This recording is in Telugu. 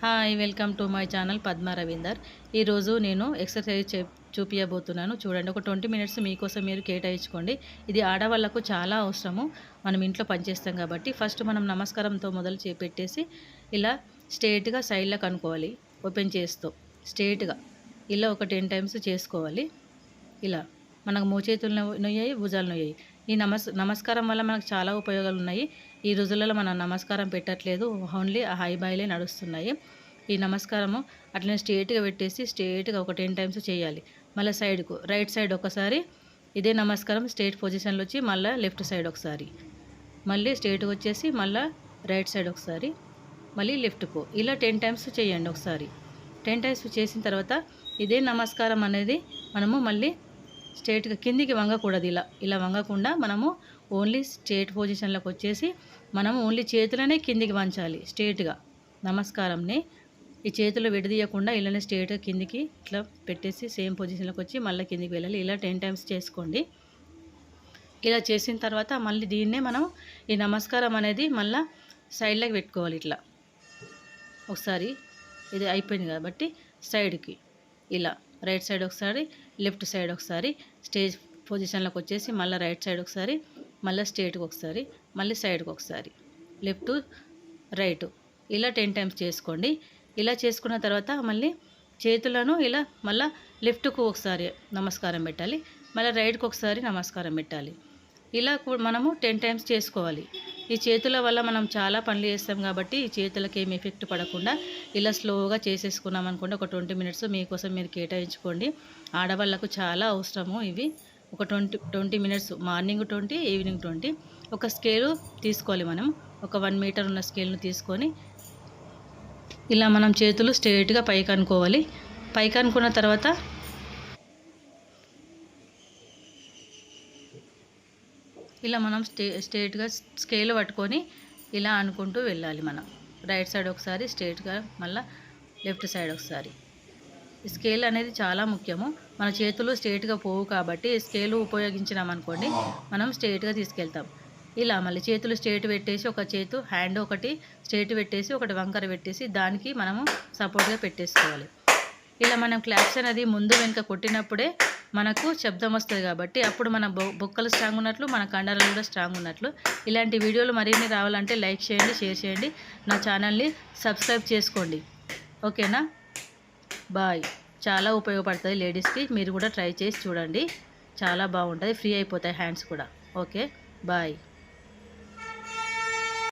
Hi welcome to my channel Padma Ravinder. ఈరోజు నేను ఎక్సర్సైజ్ చూపించబోతున్నాను. చూడండి, ఒక 20 మినిట్స్ మీకోసం మీరు కేటాయించుకోండి. ఇది ఆడవాళ్ళకు చాలా అవసరము. మనం ఇంట్లో పనిచేస్తాం కాబట్టి ఫస్ట్ మనం నమస్కారంతో మొదలు పెట్టేసి ఇలా స్ట్రేట్గా సైడ్లకు అనుకోవాలి. ఓపెన్ చేస్తూ స్ట్రేట్గా ఇలా ఒక 10 టైమ్స్ చేసుకోవాలి. ఇలా మనకు మోచేతులు నొయ్యాయి, భుజాలు నొయ్యాయి. ఈ నమస్కారం వల్ల మనకు చాలా ఉపయోగాలు ఉన్నాయి. ఈ రోజులలో మనం నమస్కారం పెట్టట్లేదు, ఓన్లీ ఆ హై బాయిలే నడుస్తున్నాయి. ఈ నమస్కారము అట్లనే స్ట్రేట్గా పెట్టేసి స్ట్రేట్గా ఒక 10 టైమ్స్ చేయాలి. మళ్ళీ సైడ్కు రైట్ సైడ్ ఒకసారి ఇదే నమస్కారం స్ట్రేట్ పొజిషన్లో వచ్చి మళ్ళీ లెఫ్ట్ సైడ్ ఒకసారి, మళ్ళీ స్ట్రేట్గా వచ్చేసి మళ్ళీ రైట్ సైడ్ ఒకసారి, మళ్ళీ లెఫ్ట్కు ఇలా 10 టైమ్స్ చేయండి. ఒకసారి 10 టైమ్స్ చేసిన తర్వాత ఇదే నమస్కారం అనేది మనము మళ్ళీ స్ట్రేట్గా కిందికి వంగకూడదు. ఇలా వంగకుండా మనము ఓన్లీ స్ట్రేట్ పొజిషన్లోకి వచ్చేసి మనము ఓన్లీ చేతులనే కిందికి వంచాలి. స్ట్రేట్గా నమస్కారంని ఈ చేతులు విడదీయకుండా ఇలానే స్ట్రేట్గా కిందికి ఇట్లా పెట్టేసి సేమ్ పొజిషన్లోకి వచ్చి మళ్ళీ కిందికి వెళ్ళాలి. ఇలా 10 టైమ్స్ చేసుకోండి. ఇలా చేసిన తర్వాత మళ్ళీ దీన్నే మనం ఈ నమస్కారం అనేది మళ్ళీ సైడ్లోకి పెట్టుకోవాలి. ఇట్లా ఒకసారి ఇది అయిపోయింది కాబట్టి సైడ్కి ఇలా రైట్ సైడ్ ఒకసారి, లెఫ్ట్ సైడ్ ఒకసారి, స్టేజ్ పొజిషన్లోకి వచ్చేసి మళ్ళీ రైట్ సైడ్ ఒకసారి, మళ్ళీ స్ట్రేట్కి ఒకసారి, మళ్ళీ సైడ్కి ఒకసారి, లెఫ్ట్ రైట్ ఇలా 10 టైమ్స్ చేసుకోండి. ఇలా చేసుకున్న తర్వాత మళ్ళీ చేతులను ఇలా మళ్ళీ లెఫ్ట్కు ఒకసారి నమస్కారం పెట్టాలి, మళ్ళీ రైట్కి ఒకసారి నమస్కారం పెట్టాలి. ఇలా మనము 10 టైమ్స్ చేసుకోవాలి. ఈ చేతుల వల్ల మనం చాలా పనులు చేస్తాం కాబట్టి ఈ చేతులకి ఏమి ఎఫెక్ట్ పడకుండా ఇలా స్లోగా చేసేసుకున్నాం అనుకోండి. ఒక 20 మినిట్స్ మీకోసం మీరు కేటాయించుకోండి. ఆడవాళ్ళకు చాలా అవసరము ఇవి. ఒక 20 మినిట్స్, మార్నింగ్ 20, ఈవినింగ్ 20. ఒక స్కేలు తీసుకోవాలి. మనం ఒక 1 మీటర్ ఉన్న స్కేల్ను తీసుకొని ఇలా మనం చేతులు స్ట్రేట్గా పైకి అనుకోవాలి. పైకి అనుకున్న తర్వాత ఇలా మనం స్ట్రేట్గా స్కేల్ పట్టుకొని ఇలా అనుకుంటూ వెళ్ళాలి. మనం రైట్ సైడ్ ఒకసారి స్ట్రేట్గా, మళ్ళీ లెఫ్ట్ సైడ్ ఒకసారి. ఈ స్కేల్ అనేది చాలా ముఖ్యము. మన చేతులు స్ట్రేట్గా పోవు కాబట్టి స్కేల్ ఉపయోగించినామనుకోండి మనం స్ట్రేట్గా తీసుకెళ్తాం. ఇలా మళ్ళీ చేతులు స్ట్రేట్ పెట్టేసి ఒక చేతు హ్యాండ్ ఒకటి స్ట్రేట్ పెట్టేసి ఒకటి వంకర పెట్టేసి దానికి మనము సపోర్ట్గా పెట్టేసుకోవాలి. ఇలా మనం క్లాప్స్ అనేది ముందు వెనుక కొట్టినప్పుడే మనకు శబ్దం వస్తుంది కాబట్టి అప్పుడు మన బొక్కలు స్ట్రాంగ్ ఉన్నట్లు, మన కండరాలు కూడా స్ట్రాంగ్ ఉన్నట్లు. ఇలాంటి వీడియోలు మరిన్ని రావాలంటే లైక్ చేయండి, షేర్ చేయండి, నా ఛానల్ని సబ్స్క్రైబ్ చేసుకోండి. ఓకేనా? బాయ్. చాలా ఉపయోగపడుతుంది లేడీస్కి. మీరు కూడా ట్రై చేసి చూడండి, చాలా బాగుంటుంది. ఫ్రీ అయిపోతాయి హ్యాండ్స్ కూడా. Okay, bye.